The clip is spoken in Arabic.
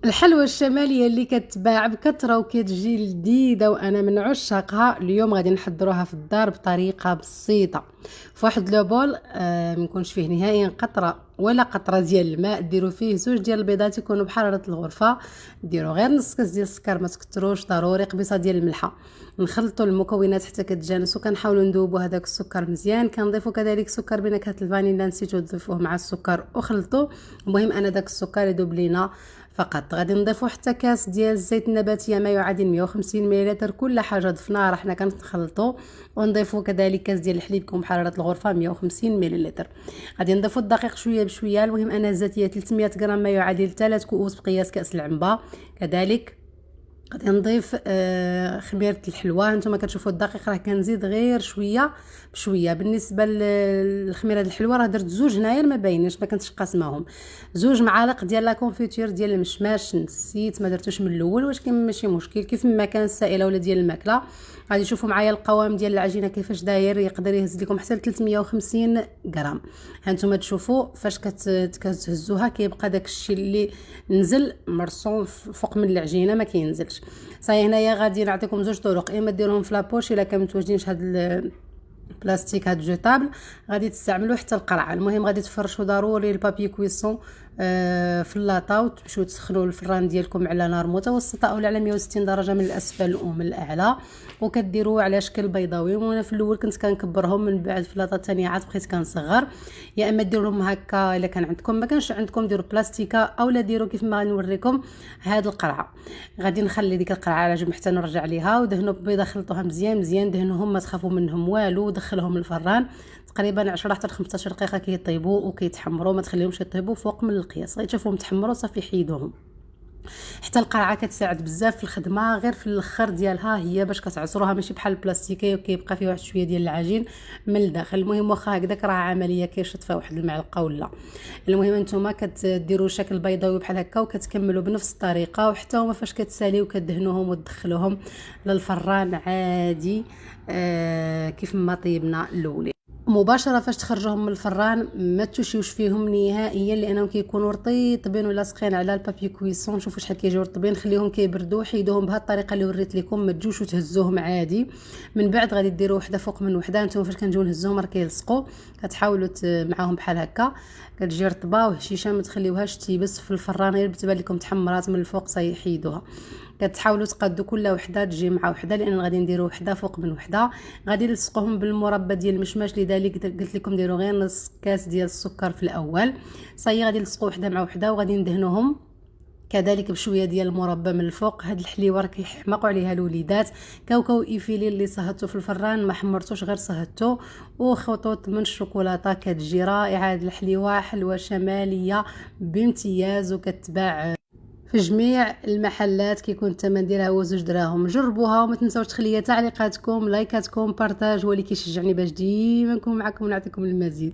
الحلوى الشماليه اللي كتباع بكثره وكتجي لذيذه وانا من عشاقها. اليوم غادي نحضروها في الدار بطريقه بسيطه. في واحد لو بول ما يكونش فيه نهائيا قطره ولا قطره ديال الماء، ديروا فيه زوج ديال البيضات يكونوا بحراره الغرفه، ديروا غير نص كاس ديال السكر، ما تكتروش، ضروري قبيصه ديال الملحه. نخلطوا المكونات حتى كتجانسوا، كنحاولوا نذوبوا هذاك السكر مزيان، كنضيفوا كذلك سكر بنكهه الفانيلا، نسيتوا تضيفوه مع السكر وخلطوا. المهم انا داك السكر يذوب لينا فقط. غادي نضيفوا حتى كاس ديال الزيت النباتيه ما يعادل 150 ملل. كل حاجه ضفناها راه حنا كنخلطوا، ونضيفوا كذلك كاس ديال الحليب يكون بحراره الغرفه 150 ملل. غادي نضيفوا الدقيق شويه بشويه. المهم انا الزيتيه 300 غرام ما يعادل 3 كؤوس بقياس كاس العنبه. كذلك غادي نضيف خميره الحلوى. نتوما كتشوفوا الدقيق راه كنزيد غير شويه بشويه. بالنسبه للخميره الحلوى راه درت زوج هنايا ما باينينش، ما كنتش قاسماهم. زوج معالق ديال لا كونفيتور ديال المشماش، نسيت ما درتوش من الاول، ولكن ماشي مشكل، كيف ما كان السائله ولا ديال الماكله. غادي تشوفوا معايا القوام ديال العجينه كيفاش داير، يقدر يهز لكم حتى 350 غرام. هانتوما تشوفوا فاش كتهزوها كيبقى داك الشيء اللي نزل مرسوم فوق من العجينه ما كينزلش. صاي هنايا غادي نعطيكم زوج طرق، اما ديروهم في لابوش الا كان متواجدينش هاد البلاستيك هاد جوتابل، غادي تستعملوا حتى القرعه. المهم غادي تفرشوا ضروري البابي كويسون في اللاطا، وتمشيو تسخنوا الفران ديالكم على نار متوسطه او على 160 درجه من الاسفل ومن الاعلى، وكديروا على شكل بيضاوي. وانا في الاول كنت كنكبرهم، من بعد في اللاطه الثانيه عاد بقيت كنصغر. يا اما ديروهم هكا الا كان عندكم، ما كانش عندكم ديروا بلاستيكه، اولا ديروا كيف ما غنوريكم هاد القرعه. غادي نخلي ديك القرعه على جنب حتى نرجع ليها. ودهنوا ببيضه، خلطوها مزيان مزيان، دهنوهم ما تخافوا منهم والو، ودخلوهم الفران تقريبا 10 حتى 15 دقيقه كيطيبوا وكيتحمروا، ما تخليهمش يطيبوا فوق من القياس. غادي تشوفوهم تحمروا صافي حيدوهم. حتى القرعه كتساعد بزاف في الخدمه، غير في الاخر ديالها هي باش كتعصروها، ماشي بحال البلاستيكيه وكيبقى فيه واحد شويه ديال العجين من الداخل. المهم واخا هكذاك راه عمليه كيشط واحد المعلقه ولا. المهم نتوما كتديروا شكل بيضاوي بحال هكا وكتكملوا بنفس الطريقه، وحتى هما فاش كتساليو كدهنوهم وتدخلوهم للفران عادي كيف ما طيبنا الاولين. مباشره فاش تخرجوهم من الفران ما تشوشيوش فيهم نهائيا، لانهم كيكونوا رطيبين ولاصقين على البابي كويسون. شوفوا شحال كيجيو رطبين، خليهم كيبردوا، حيدوهم بهذه الطريقه اللي وريت لكم، ما تجوش وتهزوهم عادي. من بعد غادي ديروا وحده فوق من وحده. نتوما فاش كنجيو نهزوهم راه كيلصقوا، كتحاولوا معاهم بحال هكا، كتجي رطبه وهشيشه، ما تخليوهاش تيبس في الفران، غير بتبان لكم تحمرات من الفوق صاي حيدوها. كتحاولوا تقادوا كل وحده تجي مع وحده، لان غادي نديروا وحده فوق من وحده. غادي نلصقوهم بالمربى ديال المشماش، لذلك قلت لكم ديروا غير نص كاس ديال السكر في الاول. صاي غادي نلصقوا وحده مع وحده، وغادي ندهنوهم كذلك بشويه ديال المربى من الفوق. هاد الحليوه راه كيحماقوا عليها الوليدات. كاوكاو ايفيلي اللي صهدتو في الفران، ما حمرتوش غير صهدتو، وخطوط من الشوكولاته كتجي رائعه. هاد الحليوه حلوه شماليه بامتياز، وكتباع في جميع المحلات، كيكون الثمن ديالها هو 2 دراهم. جربوها وما تنساوش تخليا تعليقاتكم، لايكاتكم، بارطاج، هو اللي كيشجعني باش ديما نكون معكم ونعطيكم المزيد.